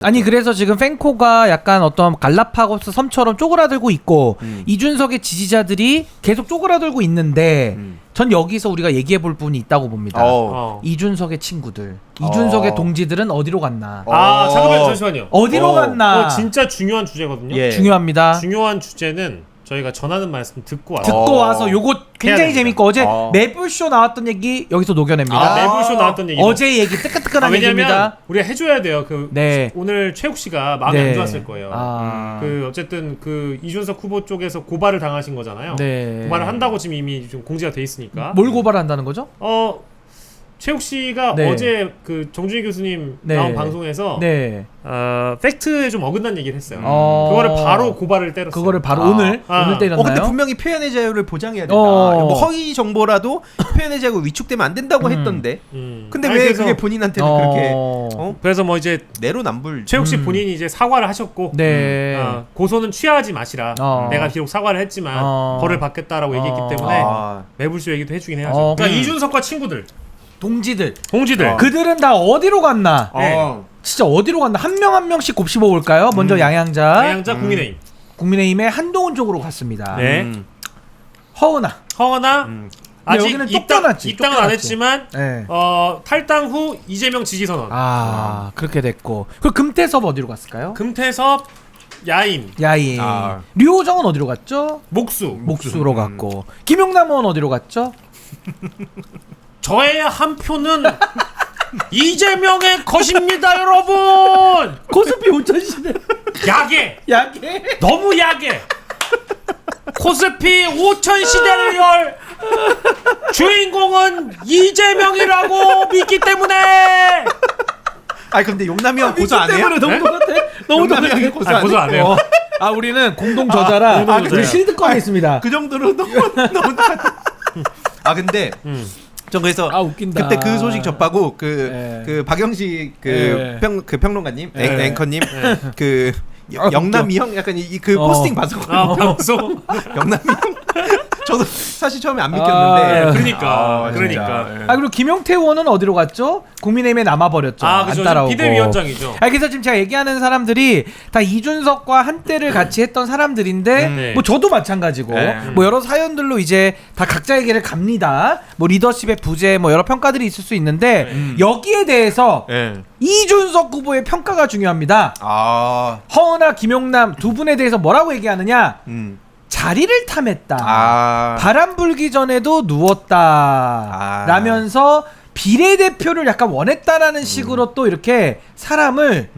아니 그래서 지금 펜코가 약간 어떤 갈라파고스 섬처럼 쪼그라들고 있고 이준석의 지지자들이 계속 쪼그라들고 있는데 전 여기서 우리가 얘기해 볼 부분이 있다고 봅니다. 이준석의 친구들, 이준석의 동지들은 어디로 갔나? 잠시만요. 어디로 갔나? 진짜 중요한 주제거든요. 예. 중요합니다. 중요한 주제는 저희가 전하는 말씀 듣고 와서 요거 굉장히 재밌고 어제 매불쇼 나왔던 얘기 여기서 녹여냅니다. 매불쇼 나왔던 얘기. 어제 얘기 뜨끈뜨끈한 얘기입니다. 왜냐면 우리가 해줘야 돼요. 오늘 최욱 씨가 마음이 안 좋았을 거예요. 어쨌든 이준석 후보 쪽에서 고발을 당하신 거잖아요. 고발을 한다고 지금 이미 좀 공지가 돼 있으니까. 뭘 고발한다는 거죠? 최욱 씨가 어제 정준희 교수님 나온 방송에서 팩트에 좀 어긋난 얘기를 했어요. 그거를 바로 고발을 때렸어요. 그거를 바로 오늘 때렸나요? 근데 분명히 표현의 자유를 보장해야 된다. 뭐 허위 정보라도 표현의 자유가 위축되면 안 된다고 했던데. 근데 왜 그게 본인한테는 그렇게? 그래서 뭐 이제 내로남불. 최욱 씨 본인이 이제 사과를 하셨고, 고소는 취하지 마시라. 내가 비록 사과를 했지만 벌을 받겠다라고 얘기했기 때문에 매불쇼 얘기도 해주긴 해야죠. 그러니까 이준석과 친구들. 동지들 그들은 다 어디로 갔나? 진짜 어디로 갔나? 한 명 한 명씩 곱씹어 볼까요? 먼저 양양자 국민의힘의 한동훈 쪽으로 갔습니다. 허은하 아직 여기는 입당은 안 했지만 탈당 후 이재명 지지 선언. 그렇게 됐고. 그 금태섭 어디로 갔을까요? 금태섭 야인. 류호정은 어디로 갔죠? 목수로 갔고. 김용남은 어디로 갔죠? 저의 한 표는 이재명의 것입니다, 여러분. 코스피 오천시대. 야게. 너무 야게. 코스피 5000시대를 열 주인공은 이재명이라고 믿기 때문에. 근데 용남이 형 고소 안 해요? 너무 용남이 형이 고소 안 해요? 우리는 공동 저자라 우리 실드권이 있습니다. 그 정도로 너무 근데 전 그래서 웃긴다. 그때 그 소식 접하고 그 박영식 평론가님 앵커님 영남이 형 약간 그 포스팅 봐서 방송 영남이 형 저도 사실 처음에 안 믿겼는데 그러니까 그리고 김용태 의원은 어디로 갔죠? 국민의힘에 남아버렸죠. 안 따라오고. 비대위원장이죠. 그래서 지금 제가 얘기하는 사람들이 다 이준석과 한때를 같이 했던 사람들인데 뭐 저도 마찬가지고 뭐 여러 사연들로 이제 다 각자의 길을 갑니다. 뭐 리더십의 부재 뭐 여러 평가들이 있을 수 있는데 여기에 대해서 이준석 후보의 평가가 중요합니다. 허은하, 김용남 두 분에 대해서 뭐라고 얘기하느냐? 자리를 탐했다. 바람 불기 전에도 누웠다. 라면서 비례대표를 약간 원했다라는 식으로 또 이렇게 사람을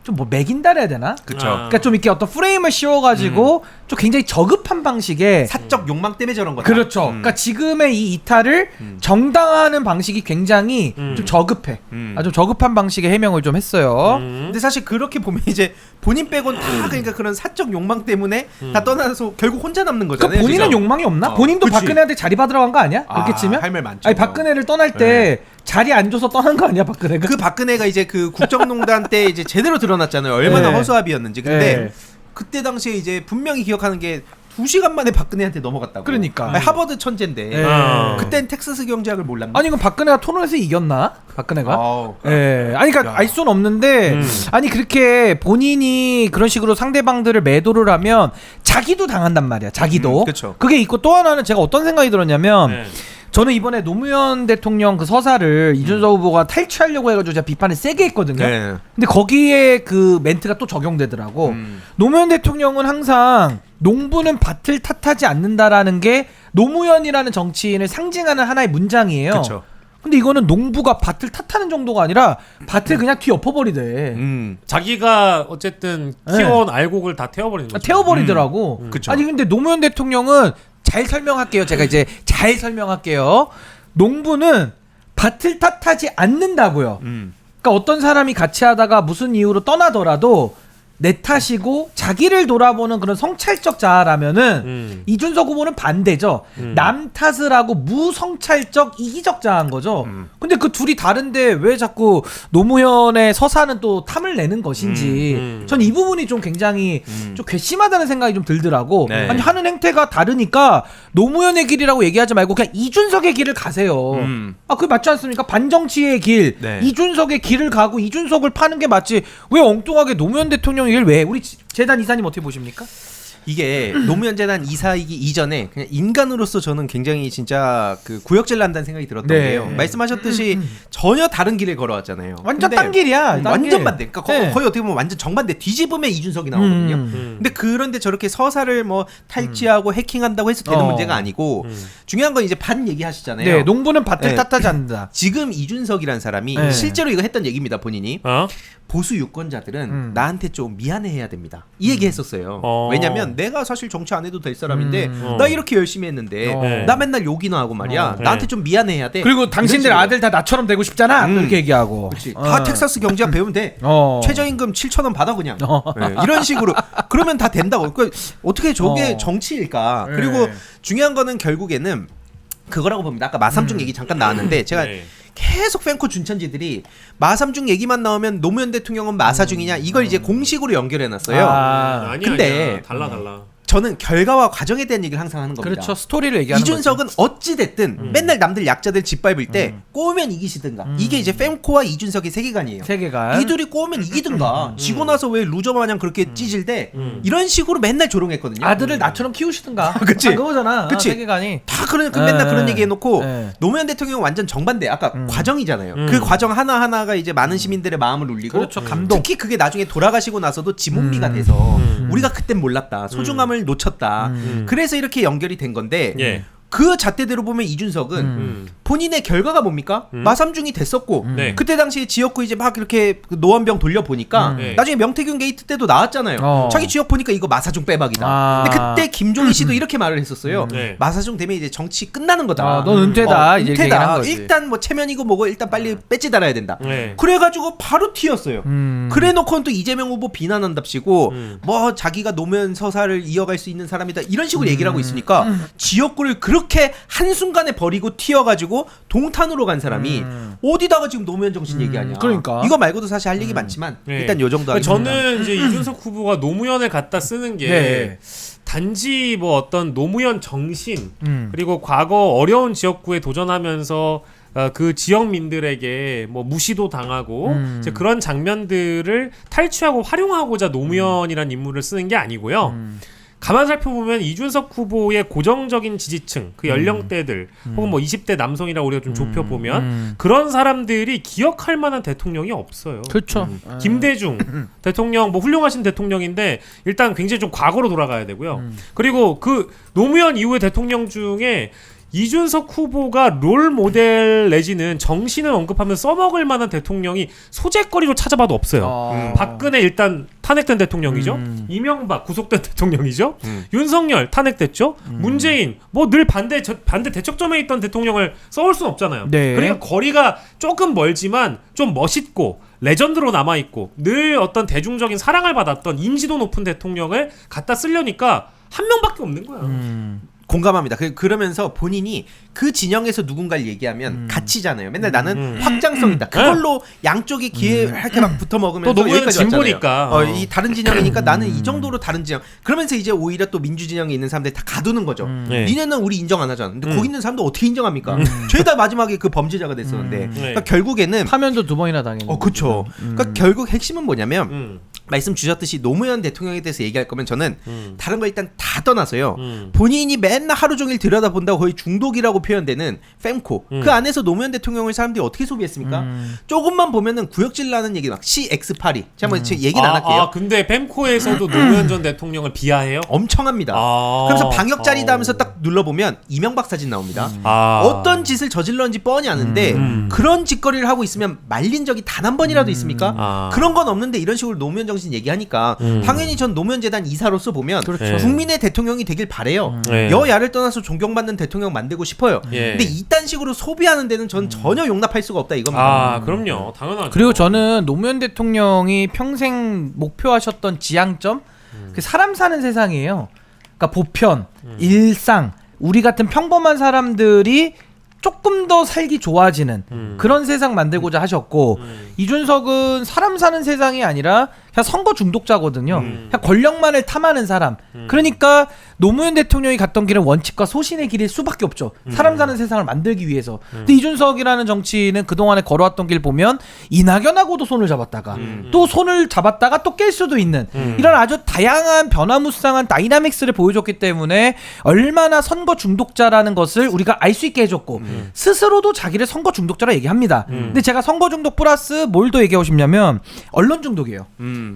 좀 뭐 매긴다 해야 되나? 그러니까 좀 이렇게 어떤 프레임을 씌워가지고 좀 굉장히 저급한 방식의 사적 욕망 때문에 저런 거다. 그렇죠. 그러니까 지금의 이 이탈을 정당화하는 방식이 굉장히 좀 저급해. 아주 저급한 방식의 해명을 좀 했어요. 근데 사실 그렇게 보면 이제 본인 빼곤 다 그러니까 그런 사적 욕망 때문에 다 떠나서 결국 혼자 남는 거잖아요. 그러니까 본인은 욕망이 없나? 본인도 박근혜한테 자리 받으러 간 거 아니야? 그렇게 치면? 할 말 많죠. 아니 박근혜를 떠날 때 자리 안 줘서 떠난 거 아니야 박근혜가? 그 박근혜가 이제 그 국정농단 때 이제 제대로 드러났잖아요. 얼마나 허수아비였는지. 근데 그때 당시에 이제 분명히 기억하는 게 2시간 만에 박근혜한테 넘어갔다고. 그러니까 하버드 천재인데 그땐 텍사스 경제학을 몰랐나? 아니 이건 박근혜가 토론에서 이겼나? 박근혜가? 아니 그러니까 알 수는 없는데 아니 그렇게 본인이 그런 식으로 상대방들을 매도를 하면 자기도 당한단 말이야. 자기도. 그게 있고 또 하나는 제가 어떤 생각이 들었냐면 저는 이번에 노무현 대통령 그 서사를 이준석 후보가 탈취하려고 해가지고 제가 비판을 세게 했거든요. 근데 거기에 그 멘트가 또 적용되더라고. 노무현 대통령은 항상 농부는 밭을 탓하지 않는다라는 게 노무현이라는 정치인을 상징하는 하나의 문장이에요. 근데 이거는 농부가 밭을 탓하는 정도가 아니라 밭을 그냥 뒤엎어버리대. 자기가 어쨌든 키워온 알곡을 다 태워버리는 거죠. 태워버리더라고. 아니 근데 노무현 대통령은 잘 설명할게요. 제가 이제 잘 설명할게요. 농부는 밭을 탓하지 않는다고요. 그러니까 어떤 사람이 같이 하다가 무슨 이유로 떠나더라도 내 탓이고 자기를 돌아보는 그런 성찰적 자아라면은 이준석 후보는 반대죠. 남 탓을 하고 무성찰적 이기적 자아인 거죠. 근데 그 둘이 다른데 왜 자꾸 노무현의 서사는 또 탐을 내는 것인지 전 이 부분이 좀 굉장히 좀 괘씸하다는 생각이 좀 들더라고. 네. 아니 하는 행태가 다르니까 노무현의 길이라고 얘기하지 말고 그냥 이준석의 길을 가세요. 아 그게 맞지 않습니까? 반정치의 길, 네. 이준석의 길을 가고 이준석을 파는 게 맞지. 왜 엉뚱하게 노무현 대통령 얘기를 왜? 우리 재단 이사님 어떻게 보십니까? 이게 노무현 재단 이사이기 이전에 그냥 인간으로서 저는 굉장히 진짜 그 구역질 난다는 생각이 들었던 네. 게요. 말씀하셨듯이 전혀 다른 길을 걸어왔잖아요. 완전 근데 딴 길이야. 딴 완전 길. 반대. 그러니까 네. 거의 어떻게 보면 완전 정반대. 뒤집으면 이준석이 나오거든요. 근데 그런데 저렇게 서사를 뭐 탈취하고 해킹한다고 해서 되는 문제가 아니고 중요한 건 이제 반 얘기하시잖아요. 네, 농부는 밭을 네. 탓하지 않는다. 지금 이준석이라는 사람이 네. 실제로 이거 했던 얘기입니다. 본인이. 보수 유권자들은 나한테 좀 미안해해야 됩니다. 이 얘기 했었어요. 왜냐면 내가 사실 정치 안 해도 될 사람인데 나 이렇게 열심히 했는데 나 맨날 욕이나 하고 말이야. 나한테 좀 미안해해야 돼. 그리고 당신들 아들 다 나처럼 되고 싶잖아. 이렇게 얘기하고. 그렇지. 다 텍사스 경제학 배우면 돼. 최저임금 7,000원 받아 그냥. 네, 이런 식으로. 그러면 다 된다고. 그러니까 어떻게 저게 정치일까? 네. 그리고 중요한 거는 결국에는 그거라고 봅니다. 아까 마삼중 얘기 잠깐 나왔는데 제가 계속 팬코 준천지들이 마삼중 얘기만 나오면 노무현 대통령은 마사중이냐 이걸 이제 공식으로 연결해놨어요. 아니야. 근데 달라. 저는 결과와 과정에 대한 얘기를 항상 하는 겁니다. 그렇죠. 스토리를 얘기하는 이준석은 거지. 어찌 됐든 맨날 남들 약자들 짓밟을 때 꼬우면 이기시든가. 이게 이제 fem코와 이준석의 세계관이에요. 세계관. 이들이 꼬우면 이기든가. 지고 나서 왜 루저 마냥 그렇게 찌질대? 이런 식으로 맨날 조롱했거든요. 아들을 나처럼 키우시든가. 그치. 다 그거잖아. 그치. 세계관이. 다 맨날 그런 얘기 해놓고 네. 노무현 대통령은 완전 정반대. 아까 과정이잖아요. 그 과정 하나하나가 이제 많은 시민들의 마음을 울리고 그렇죠. 감동. 특히 그게 나중에 돌아가시고 나서도 지문비가 돼서 우리가 그땐 몰랐다. 소중함을 놓쳤다. 그래서 이렇게 연결이 된 건데 예. 그 잣대대로 보면 이준석은 본인의 결과가 뭡니까? 마삼중이 됐었고 네. 그때 당시에 지역구 이제 막 이렇게 노원병 돌려보니까 네. 나중에 명태균 게이트 때도 나왔잖아요. 자기 지역 보니까 이거 마사중 빼박이다. 근데 그때 김종인 씨도 이렇게 말을 했었어요. 네. 마사중 되면 이제 정치 끝나는 거다. 넌 은퇴다. 이제 얘기를 한 은퇴다. 거지. 일단 뭐 체면이고 뭐고 일단 빨리 배지 달아야 된다. 네. 그래가지고 바로 튀었어요. 그래놓고는 또 이재명 후보 비난한답시고 뭐 자기가 노무현 서사를 이어갈 수 있는 사람이다 이런 식으로 얘기를 하고 있으니까 지역구를 그렇게 한순간에 버리고 튀어가지고 동탄으로 간 사람이 어디다가 지금 노무현 정신 얘기하냐. 그러니까. 이거 말고도 사실 할 얘기 많지만 네. 일단 요 정도 하겠습니다. 저는 이제 이준석 후보가 노무현을 갖다 쓰는 게 네. 단지 뭐 어떤 노무현 정신 그리고 과거 어려운 지역구에 도전하면서 그 지역민들에게 뭐 무시도 당하고 이제 그런 장면들을 탈취하고 활용하고자 노무현이라는 인물을 쓰는 게 아니고요. 가만 살펴보면 이준석 후보의 고정적인 지지층, 그 연령대들 혹은 뭐 20대 남성이라고 우리가 좀 좁혀보면 그런 사람들이 기억할 만한 대통령이 없어요. 그렇죠. 김대중 대통령 뭐 훌륭하신 대통령인데 일단 굉장히 좀 과거로 돌아가야 되고요. 그리고 그 노무현 이후의 대통령 중에 이준석 후보가 롤 모델 내지는 정신을 언급하면서 써먹을 만한 대통령이 소재거리로 찾아봐도 없어요. 박근혜 일단 탄핵된 대통령이죠. 이명박 구속된 대통령이죠. 윤석열 탄핵됐죠. 문재인 뭐 늘 반대 대척점에 있던 대통령을 써올 수는 없잖아요. 네. 그러니까 거리가 조금 멀지만 좀 멋있고 레전드로 남아있고 늘 어떤 대중적인 사랑을 받았던 인지도 높은 대통령을 갖다 쓰려니까 한 명밖에 없는 거야. 공감합니다. 그러면서 본인이 그 진영에서 누군가를 얘기하면 가치잖아요. 맨날 나는 확장성이다. 그걸로 양쪽이 기회 이렇게 막 붙어 먹으면서 또 노무현은 여기까지 진보니까. 왔잖아요. 이 다른 진영이니까 나는 이 정도로 다른 진영. 그러면서 이제 오히려 또 민주 진영에 있는 사람들이 다 가두는 거죠. 네. 니네는 우리 인정 안 하잖아. 근데 거기 있는 사람도 어떻게 인정합니까? 죄다 마지막에 그 범죄자가 됐었는데. 그러니까 결국에는 파면도 2번이나 당했는데. 그렇죠. 그러니까 결국 핵심은 뭐냐면 말씀 주셨듯이 노무현 대통령에 대해서 얘기할 거면 저는 다른 거 일단 다 떠나서요. 본인이 맨날 하루 종일 들여다본다고 거의 중독이라고 표현되는 fem코. 그 안에서 노무현 대통령을 사람들이 어떻게 소비했습니까? 조금만 보면은 구역질 나는 얘기 막 CX82. 제가 한번 얘기는 안 할게요. 근데 fem코에서도 노무현 전 대통령을 비하해요? 엄청 합니다. 그래서 방역 자리다 하면서 딱 눌러보면 이명박 사진 나옵니다. 어떤 짓을 저질렀는지 뻔히 아는데 그런 짓거리를 하고 있으면 말린 적이 단 한 번이라도 있습니까? 그런 건 없는데 이런 식으로 노무현 정신 얘기하니까 당연히 전 노무현 재단 이사로서 보면 그렇죠. 국민의 대통령이 되길 바래요. 네. 여야를 떠나서 존경받는 대통령 만들고 싶어요. 예. 근데 이딴 식으로 소비하는 데는 전 전혀 용납할 수가 없다 이겁니다. 아, 그럼요. 당연하죠. 그리고 저는 노무현 대통령이 평생 목표하셨던 지향점 그 사람 사는 세상이에요. 그러니까 보편, 일상, 우리 같은 평범한 사람들이 조금 더 살기 좋아지는 그런 세상 만들고자 하셨고 이준석은 사람 사는 세상이 아니라 그냥 선거 중독자거든요. 그냥 권력만을 탐하는 사람. 그러니까 노무현 대통령이 갔던 길은 원칙과 소신의 길일 수밖에 없죠. 사람 사는 세상을 만들기 위해서. 근데 이준석이라는 정치인은 그동안에 걸어왔던 길 보면 이낙연하고도 손을 잡았다가 또 손을 잡았다가 또 깰 수도 있는 이런 아주 다양한 변화무쌍한 다이나믹스를 보여줬기 때문에 얼마나 선거 중독자라는 것을 우리가 알 수 있게 해줬고 스스로도 자기를 선거 중독자라 얘기합니다. 근데 제가 선거 중독 플러스 뭘 더 얘기하고 싶냐면 언론 중독이에요.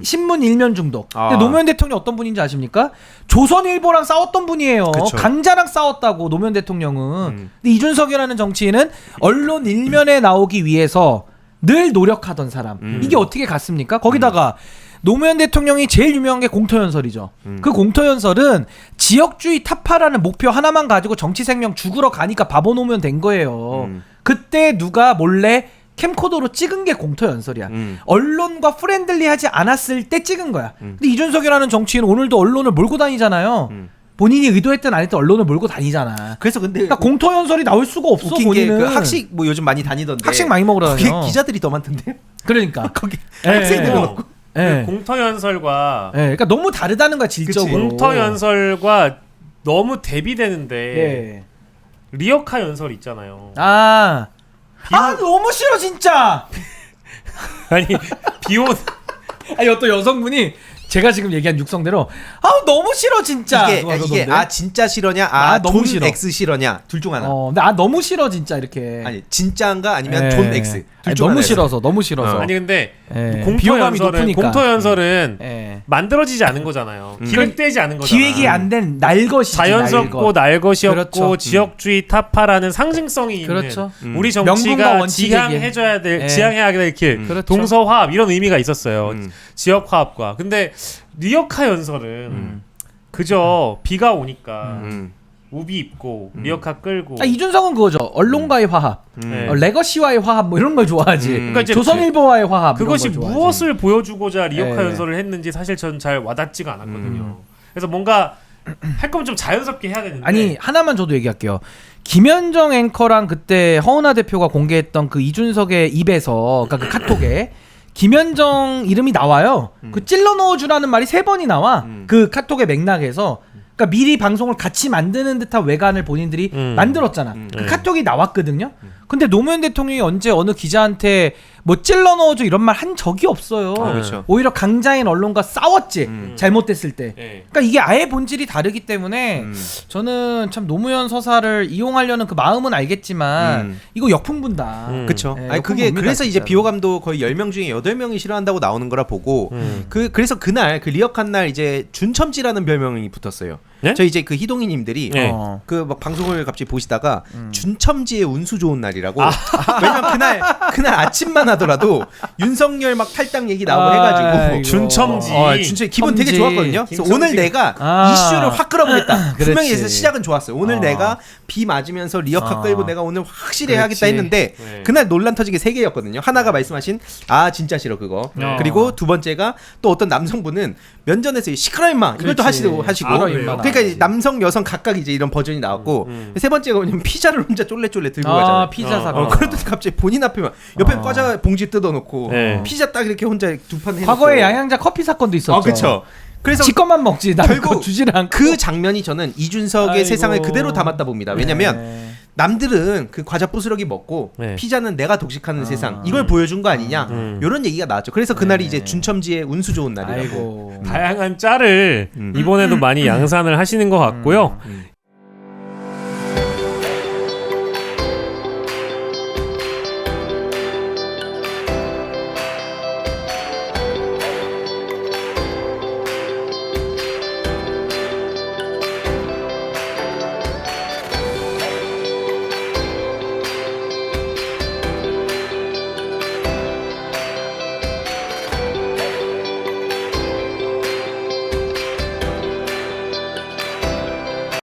신문 일면 중독. 근데 노무현 대통령 어떤 분인지 아십니까? 조선일보랑 싸웠던 분이에요. 그쵸. 강자랑 싸웠다고 노무현 대통령은. 근데 이준석이라는 정치인은 언론 일면에 나오기 위해서 늘 노력하던 사람. 이게 어떻게 갔습니까? 거기다가 노무현 대통령이 제일 유명한 게 공터연설이죠. 그 공터연설은 지역주의 타파라는 목표 하나만 가지고 정치 생명 죽으러 가니까 바보 노무현 된 거예요. 그때 누가 몰래 캠코더로 찍은 게 공터연설이야. 언론과 프렌들리하지 않았을 때 찍은 거야. 근데 이준석이라는 정치인은 오늘도 언론을 몰고 다니잖아요. 본인이 의도했든 안 했든 언론을 몰고 다니잖아. 그래서 근데 그러니까 공터연설이 나올 수가 없어. 웃긴 본인은 게 그 학식 뭐 요즘 많이 다니던데 학식 많이 먹으러 거기 다녀. 기자들이 더 많던데. 그러니까 거기 예, 학생들 예. 넣고. 예. 공터 연설과 그러니까 너무 다르다는 거야 질적으로. 공터 연설과 너무 대비되는데 예. 리어카 연설 있잖아요. 아 너무 싫어 진짜. 아니 비온 아니 어떤 여성분이 제가 지금 얘기한 육성대로 너무 싫어 진짜. 이게 누가 그러던데? 진짜 싫어냐 너무 존 싫어. X 싫어냐 둘 중 하나. 근데 너무 싫어 진짜 이렇게. 아니 진짜인가 아니면 예. 존 X 둘 아니, 중 너무 하나였어요. 싫어서 너무 싫어서. 아니 근데 예. 공터 비호감이 연설은 높으니까. 공터 연설은 예. 만들어지지 않은 거잖아요. 기획되지 않은 거잖아. 기획이 안 된 날것이지. 자연스럽고 날것이었고 그렇죠. 지역주의 타파라는 상징성이 있는 그렇죠. 우리 명분과 정치가 원칙에 지향해줘야 될 예. 지향해야 될 길, 그렇죠. 동서화합 이런 의미가 있었어요. 지역 화합과. 근데 리어카 연설은 그저 비가 오니까 우비 입고 리어카 끌고. 이준석은 그거죠. 언론과의 화합, 네. 레거시와의 화합 뭐 이런 걸 좋아하지. 그러니까 이제 조선일보와의 화합. 그것이 이런 걸 좋아하지. 무엇을 보여주고자 리어카 예. 연설을 했는지 사실 전 잘 와닿지가 않았거든요. 그래서 뭔가 할 거면 좀 자연스럽게 해야 되는데. 아니 하나만 저도 얘기할게요. 김현정 앵커랑 그때 허은하 대표가 공개했던 그 이준석의 입에서 그러니까 그 카톡에 김현정 이름이 나와요. 그 찔러 넣어주라는 말이 3번이 나와. 그 카톡의 맥락에서. 그러니까 미리 방송을 같이 만드는 듯한 외관을 본인들이 만들었잖아. 그 카톡이 나왔거든요. 근데 노무현 대통령이 언제 어느 기자한테 뭐 찔러 넣어줘 이런 말 한 적이 없어요. 그렇죠. 오히려 강자인 언론과 싸웠지. 잘못됐을 때. 네. 그러니까 이게 아예 본질이 다르기 때문에 저는 참 노무현 서사를 이용하려는 그 마음은 알겠지만 이거 역풍분다. 그렇죠. 네, 아니 그게 역풍분이다, 그래서 이제 진짜로. 비호감도 거의 10명 중에 8명이 싫어한다고 나오는 거라 보고 그래서 그날 그 리어칸 날 이제 준첨지라는 별명이 붙었어요. 네? 저 이제 그 희동이님들이 네. 그 막 방송을 갑자기 보시다가 준첨지의 운수 좋은 날이라고. 왜냐면 그날 아침만 하더라도 윤석열 막 탈당 얘기 나오고 해가지고 준첨지. 준첨 기분 되게 첨지. 좋았거든요. 그래서 김첨지가- 오늘 내가 이슈를 확 끌어보겠다. 분명히 해서 시작은 좋았어요. 오늘 내가 비 맞으면서 리어카 끌고 내가 오늘 확실히 해야겠다 했는데 네. 그날 논란 터지게 3개였거든요. 하나가 말씀하신 진짜 싫어 그거. 네. 그리고 두 번째가 또 어떤 남성분은 면전에서 시끄러 임마 이걸 또 하시고 그래요? 그러니까 이제 남성 여성 각각 이제 이런 버전이 나왔고 세 번째가 뭐냐면 피자를 혼자 쫄래쫄래 들고 가잖아요. 피자 사건. 그랬더니 갑자기 본인 앞에만 옆에 과자 봉지 뜯어놓고 네. 피자 딱 이렇게 혼자 두 판 해놓고. 과거에 양양자 커피 사건도 있었죠. 그렇죠. 그래서 지 것만 먹지. 남의 거 결국 주질 않고. 그 장면이 저는 이준석의 아이고. 세상을 그대로 담았다 봅니다. 왜냐면 네. 남들은 그 과자 부스러기 먹고 네. 피자는 내가 독식하는 세상 이걸 보여준 거 아니냐 이런 얘기가 나왔죠. 그래서 그날이 이제 준첨지의 운수 좋은 날이라고. 아이고. 다양한 짤을 이번에도 많이 양산을 하시는 것 같고요.